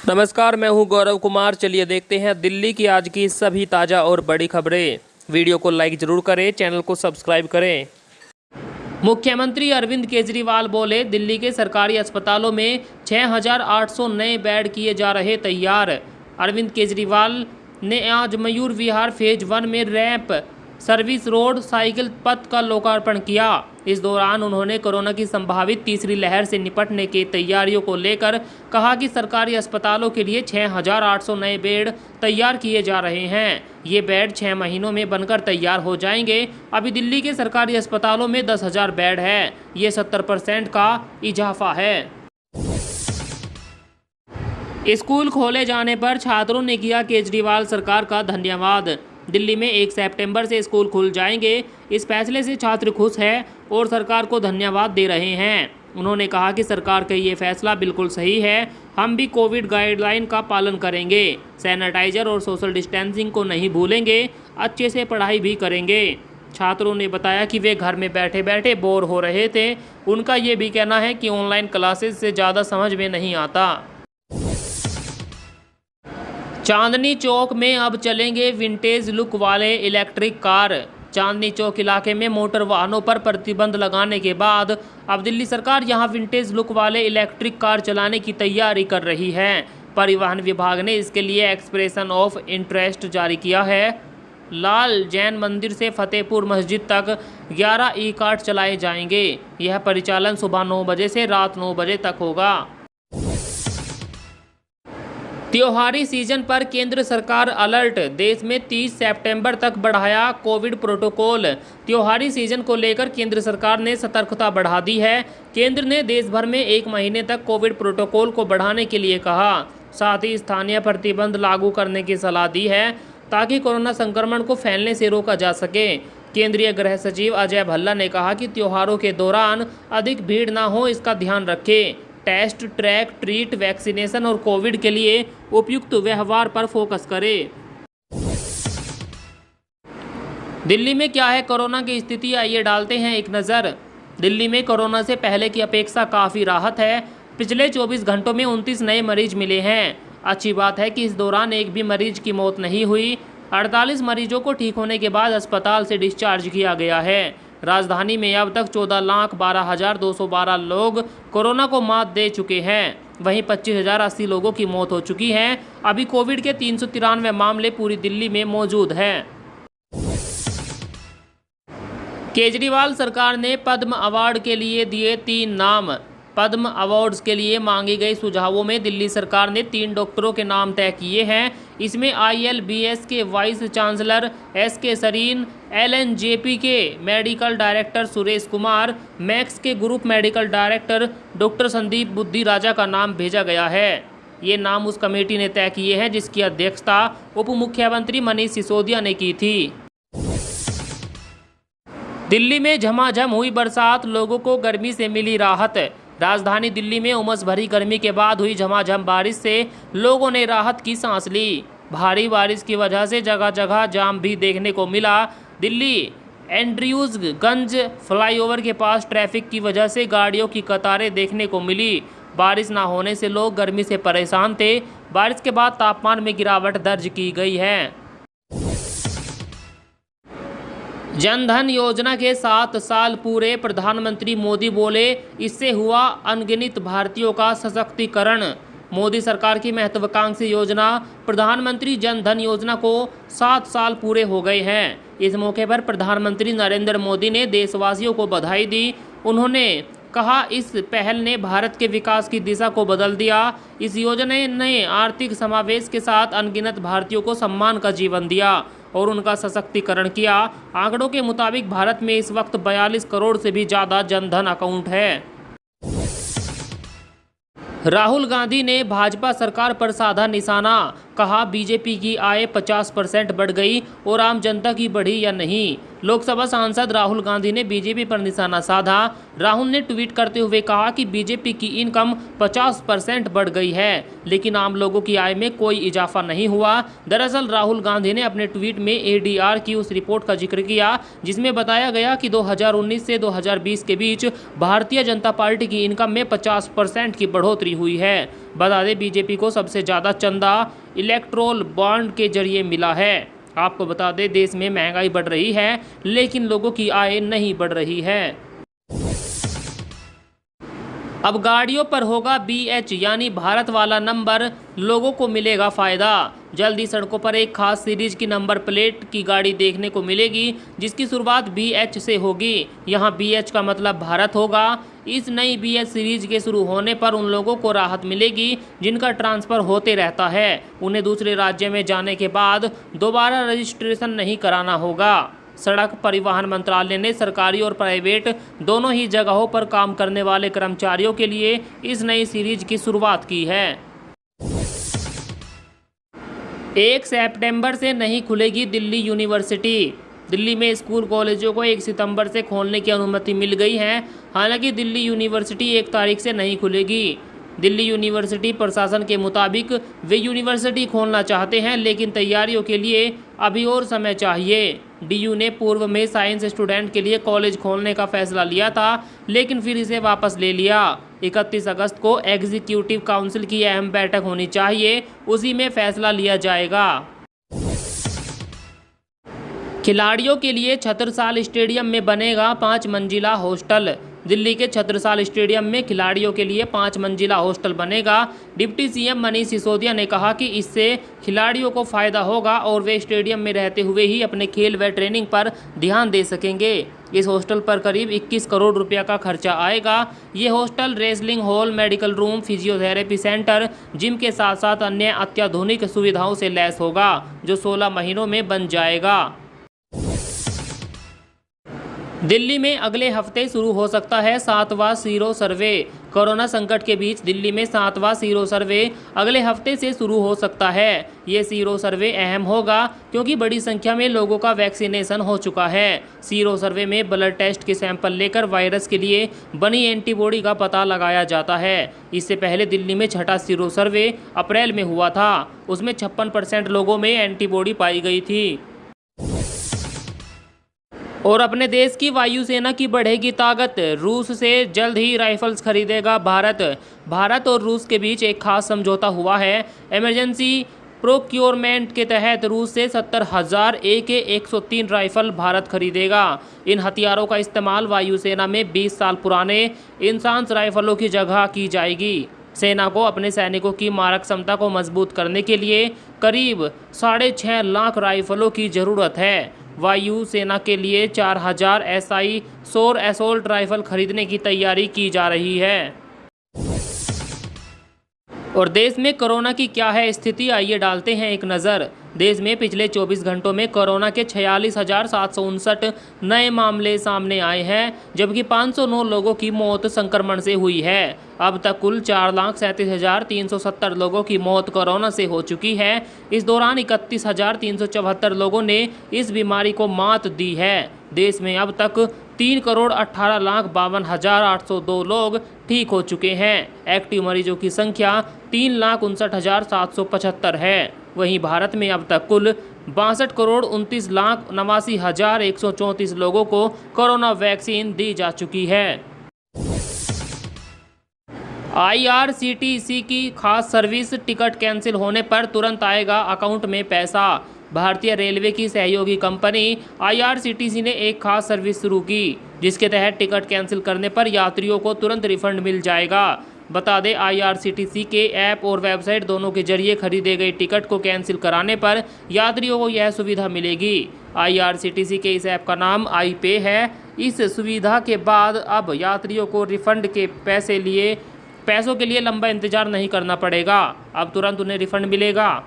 नमस्कार, मैं हूं गौरव कुमार। चलिए देखते हैं दिल्ली की आज की सभी ताज़ा और बड़ी खबरें। वीडियो को लाइक जरूर करें, चैनल को सब्सक्राइब करें। मुख्यमंत्री अरविंद केजरीवाल बोले, दिल्ली के सरकारी अस्पतालों में 6,800 नए बेड किए जा रहे तैयार। अरविंद केजरीवाल ने आज मयूर विहार फेज 1 में रैंप सर्विस रोड साइकिल पथ का लोकार्पण किया। इस दौरान उन्होंने कोरोना की संभावित तीसरी लहर से निपटने की तैयारियों को लेकर कहा कि सरकारी अस्पतालों के लिए 6,800 नए बेड तैयार किए जा रहे हैं। ये बेड 6 महीनों में बनकर तैयार हो जाएंगे। अभी दिल्ली के सरकारी अस्पतालों में 10,000 बेड है। ये 70% का इजाफा है। स्कूल खोले जाने पर छात्रों ने किया केजरीवाल सरकार का धन्यवाद। दिल्ली में 1 सितंबर से स्कूल खुल जाएंगे। इस फैसले से छात्र खुश हैं और सरकार को धन्यवाद दे रहे हैं। उन्होंने कहा कि सरकार का ये फैसला बिल्कुल सही है। हम भी कोविड गाइडलाइन का पालन करेंगे, सैनिटाइजर और सोशल डिस्टेंसिंग को नहीं भूलेंगे, अच्छे से पढ़ाई भी करेंगे। छात्रों ने बताया कि वे घर में बैठे बैठे बोर हो रहे थे। उनका ये भी कहना है कि ऑनलाइन क्लासेस से ज़्यादा समझ में नहीं आता। चांदनी चौक में अब चलेंगे विंटेज लुक वाले इलेक्ट्रिक कार। चांदनी चौक इलाके में मोटर वाहनों पर प्रतिबंध लगाने के बाद अब दिल्ली सरकार यहां विंटेज लुक वाले इलेक्ट्रिक कार चलाने की तैयारी कर रही है। परिवहन विभाग ने इसके लिए एक्सप्रेशन ऑफ इंटरेस्ट जारी किया है। लाल जैन मंदिर से फतेहपुर मस्जिद तक 11 ई कार्ट चलाए जाएंगे। यह परिचालन सुबह 9 बजे से रात 9 बजे तक होगा। त्योहारी सीजन पर केंद्र सरकार अलर्ट। देश में 30 सितंबर तक बढ़ाया कोविड प्रोटोकॉल। त्योहारी सीजन को लेकर केंद्र सरकार ने सतर्कता बढ़ा दी है। केंद्र ने देश भर में 1 महीने तक कोविड प्रोटोकॉल को बढ़ाने के लिए कहा। साथ ही स्थानीय प्रतिबंध लागू करने की सलाह दी है ताकि कोरोना संक्रमण को फैलने से रोका जा सके। केंद्रीय गृह सचिव अजय भल्ला ने कहा कि त्योहारों के दौरान अधिक भीड़ ना हो, इसका ध्यान रखें। टेस्ट, ट्रैक, ट्रीट, वैक्सीनेशन और कोविड के लिए उपयुक्त व्यवहार पर फोकस करें। दिल्ली में क्या है कोरोना की स्थिति, आइए डालते हैं एक नज़र। दिल्ली में कोरोना से पहले की अपेक्षा काफ़ी राहत है। पिछले 24 घंटों में 29 नए मरीज मिले हैं। अच्छी बात है कि इस दौरान एक भी मरीज की मौत नहीं हुई। 48 मरीजों को ठीक होने के बाद अस्पताल से डिस्चार्ज किया गया है। राजधानी में अब तक 14,12,212 लोग कोरोना को मात दे चुके हैं। वहीं 25,080 लोगों की मौत हो चुकी है। अभी कोविड के 393 मामले पूरी दिल्ली में मौजूद हैं। केजरीवाल सरकार ने पद्म अवार्ड के लिए दिए 3 नाम। पद्म अवार्ड्स के लिए मांगी गई सुझावों में दिल्ली सरकार ने 3 डॉक्टरों के नाम तय किए हैं। इसमें ILBS के vice chancellor SK Sarin, LNJP के medical director Suresh Kumar, Max के group medical director doctor Sandeep Budhiraja का नाम भेजा गया है। ये नाम उस कमेटी ने तय किए हैं जिसकी अध्यक्षता उप मुख्यमंत्री मनीष सिसोदिया ने की थी। दिल्ली में झमाझम हुई बरसात, लोगों को गर्मी से मिली राहत। राजधानी दिल्ली में उमस भरी गर्मी के बाद हुई झमाझम बारिश से लोगों ने राहत की सांस ली। भारी बारिश की वजह से जगह जगह जाम भी देखने को मिला। दिल्ली एंड्रयूजगंज फ्लाईओवर के पास ट्रैफिक की वजह से गाड़ियों की कतारें देखने को मिली। बारिश ना होने से लोग गर्मी से परेशान थे। बारिश के बाद तापमान में गिरावट दर्ज की गई है। जनधन योजना के 7 साल पूरे, प्रधानमंत्री मोदी बोले, इससे हुआ अनगिनत भारतीयों का सशक्तिकरण। मोदी सरकार की महत्वाकांक्षी योजना प्रधानमंत्री जनधन योजना को 7 साल पूरे हो गए हैं। इस मौके पर प्रधानमंत्री नरेंद्र मोदी ने देशवासियों को बधाई दी। उन्होंने कहा, इस पहल ने भारत के विकास की दिशा को बदल दिया। इस योजना ने आर्थिक समावेश के साथ अनगिनत भारतीयों को सम्मान का जीवन दिया और उनका सशक्तिकरण किया। आंकड़ों के मुताबिक भारत में इस वक्त 42 करोड़ से भी ज़्यादा जनधन अकाउंट है। राहुल गांधी ने भाजपा सरकार पर साधा निशाना। कहा, बीजेपी की आय 50% बढ़ गई और आम जनता की बढ़ी या नहीं। लोकसभा सांसद राहुल गांधी ने बीजेपी पर निशाना साधा। राहुल ने ट्वीट करते हुए कहा कि बीजेपी की इनकम 50% बढ़ गई है, लेकिन आम लोगों की आय में कोई इजाफा नहीं हुआ। दरअसल राहुल गांधी ने अपने ट्वीट में एडीआर की उस रिपोर्ट का जिक्र किया जिसमें बताया गया कि 2019 से 2020 के बीच भारतीय जनता पार्टी की इनकम में 50% की बढ़ोतरी हुई है। बता दें, बीजेपी को सबसे ज़्यादा चंदा इलेक्ट्रोल बॉन्ड के जरिए मिला है। आपको बता दें, देश में महंगाई बढ़ रही है लेकिन लोगों की आय नहीं बढ़ रही है। अब गाड़ियों पर होगा BH यानी भारत वाला नंबर, लोगों को मिलेगा फ़ायदा। जल्दी सड़कों पर एक खास सीरीज की नंबर प्लेट की गाड़ी देखने को मिलेगी जिसकी शुरुआत BH से होगी। यहाँ BH का मतलब भारत होगा। इस नई BH सीरीज के शुरू होने पर उन लोगों को राहत मिलेगी जिनका ट्रांसफ़र होते रहता है। उन्हें दूसरे राज्य में जाने के बाद दोबारा रजिस्ट्रेशन नहीं कराना होगा। सड़क परिवहन मंत्रालय ने सरकारी और प्राइवेट दोनों ही जगहों पर काम करने वाले कर्मचारियों के लिए इस नई सीरीज की शुरुआत की है। 1 सितंबर से नहीं खुलेगी दिल्ली यूनिवर्सिटी। दिल्ली में स्कूल कॉलेजों को 1 सितंबर से खोलने की अनुमति मिल गई है। हालांकि दिल्ली यूनिवर्सिटी 1 तारीख से नहीं खुलेगी। दिल्ली यूनिवर्सिटी प्रशासन के मुताबिक वे यूनिवर्सिटी खोलना चाहते हैं, लेकिन तैयारियों के लिए अभी और समय चाहिए। DU ने पूर्व में साइंस स्टूडेंट के लिए कॉलेज खोलने का फैसला लिया था, लेकिन फिर इसे वापस ले लिया। 31 अगस्त को एग्जीक्यूटिव काउंसिल की अहम बैठक होनी चाहिए, उसी में फैसला लिया जाएगा। खिलाड़ियों के लिए छत्रसाल स्टेडियम में बनेगा 5 मंजिला हॉस्टल। दिल्ली के छत्रसाल स्टेडियम में खिलाड़ियों के लिए 5 मंजिला हॉस्टल बनेगा। डिप्टी CM मनीष सिसोदिया ने कहा कि इससे खिलाड़ियों को फ़ायदा होगा और वे स्टेडियम में रहते हुए ही अपने खेल व ट्रेनिंग पर ध्यान दे सकेंगे। इस हॉस्टल पर करीब 21 करोड़ रुपया का खर्चा आएगा। ये hostel wrestling hall, medical room, physiotherapy centre, gym के साथ साथ अन्य अत्याधुनिक सुविधाओं से लैस होगा, जो 16 महीनों में बन जाएगा। दिल्ली में अगले हफ्ते शुरू हो सकता है 7वां सीरो सर्वे। कोरोना संकट के बीच दिल्ली में 7वां सीरो सर्वे अगले हफ्ते से शुरू हो सकता है। ये सीरो सर्वे अहम होगा क्योंकि बड़ी संख्या में लोगों का वैक्सीनेशन हो चुका है। सीरो सर्वे में ब्लड टेस्ट के सैंपल लेकर वायरस के लिए बनी एंटीबॉडी का पता लगाया जाता है। इससे पहले दिल्ली में 6वां सीरो सर्वे अप्रैल में हुआ था। उसमें 56% लोगों में एंटीबॉडी पाई गई थी। और अपने देश की वायुसेना की बढ़ेगी ताकत, रूस से जल्द ही राइफल्स खरीदेगा भारत। भारत और रूस के बीच एक खास समझौता हुआ है। इमरजेंसी प्रोक्योरमेंट के तहत रूस से 70,000 AK-103 राइफल भारत खरीदेगा। इन हथियारों का इस्तेमाल वायुसेना में 20 साल पुराने इंसास राइफलों की जगह की जाएगी। सेना को अपने सैनिकों की मारक क्षमता को मजबूत करने के लिए करीब 6.5 लाख राइफलों की ज़रूरत है। वायु सेना के लिए 4000 SI सौर असोल्ट राइफल खरीदने की तैयारी की जा रही है। और देश में कोरोना की क्या है स्थिति, आइए डालते हैं एक नज़र। देश में पिछले 24 घंटों में कोरोना के 46,759 नए मामले सामने आए हैं, जबकि 509 लोगों की मौत संक्रमण से हुई है। अब तक कुल 4,37,370 लोगों की मौत कोरोना से हो चुकी है। इस दौरान 31,374 लोगों ने इस बीमारी को मात दी है। देश में अब तक 3,18,52,802 लोग ठीक हो चुके हैं। एक्टिव मरीजों की संख्या 3,59,775 है। वहीं भारत में अब तक कुल 62,29,89,134 लोगों को कोरोना वैक्सीन दी जा चुकी है। IRCTC की खास सर्विस, टिकट कैंसिल होने पर तुरंत आएगा अकाउंट में पैसा। भारतीय रेलवे की सहयोगी कंपनी IRCTC ने एक खास सर्विस शुरू की, जिसके तहत टिकट कैंसिल करने पर यात्रियों को तुरंत रिफंड मिल जाएगा। बता दें, IRCTC के ऐप और वेबसाइट दोनों के जरिए खरीदे गए टिकट को कैंसिल कराने पर यात्रियों को यह सुविधा मिलेगी। IRCTC के इस ऐप का नाम iPay है। इस सुविधा के बाद अब यात्रियों को रिफंड के पैसों के लिए लंबा इंतजार नहीं करना पड़ेगा। अब तुरंत उन्हें रिफंड मिलेगा।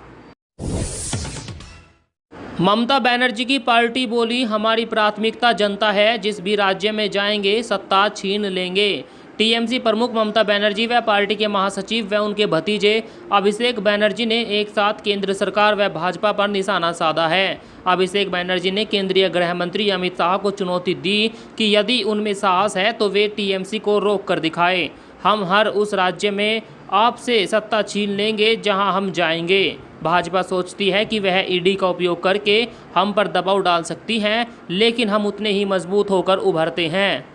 ममता बनर्जी की पार्टी बोली, हमारी प्राथमिकता जनता है, जिस भी राज्य में जाएंगे सत्ता छीन लेंगे। टीएमसी प्रमुख ममता बनर्जी व पार्टी के महासचिव व उनके भतीजे अभिषेक बनर्जी ने एक साथ केंद्र सरकार व भाजपा पर निशाना साधा है। अभिषेक बनर्जी ने केंद्रीय गृह मंत्री अमित शाह को चुनौती दी कि यदि उनमें साहस है तो वे टीएमसी को रोक कर दिखाए। हम हर उस राज्य में आपसे सत्ता छीन लेंगे जहां हम जाएंगे। भाजपा सोचती है कि वह ईडी का उपयोग करके हम पर दबाव डाल सकती है, लेकिन हम उतने ही मजबूत होकर उभरते हैं।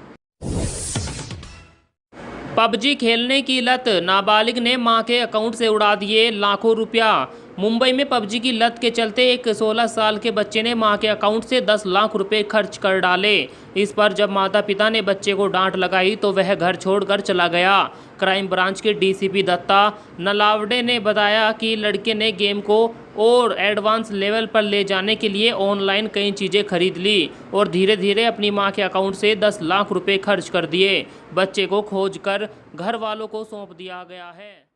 पबजी खेलने की लत, नाबालिग ने मां के अकाउंट से उड़ा दिए लाखों रुपया। मुंबई में पबजी की लत के चलते एक 16 साल के बच्चे ने मां के अकाउंट से 10 लाख रुपए खर्च कर डाले। इस पर जब माता पिता ने बच्चे को डांट लगाई तो वह घर छोड़कर चला गया। क्राइम ब्रांच के डीसीपी दत्ता नलावडे ने बताया कि लड़के ने गेम को और एडवांस लेवल पर ले जाने के लिए ऑनलाइन कई चीज़ें खरीद ली और धीरे धीरे अपनी मां के अकाउंट से 10 लाख रुपए खर्च कर दिए। बच्चे को खोजकर घर वालों को सौंप दिया गया है।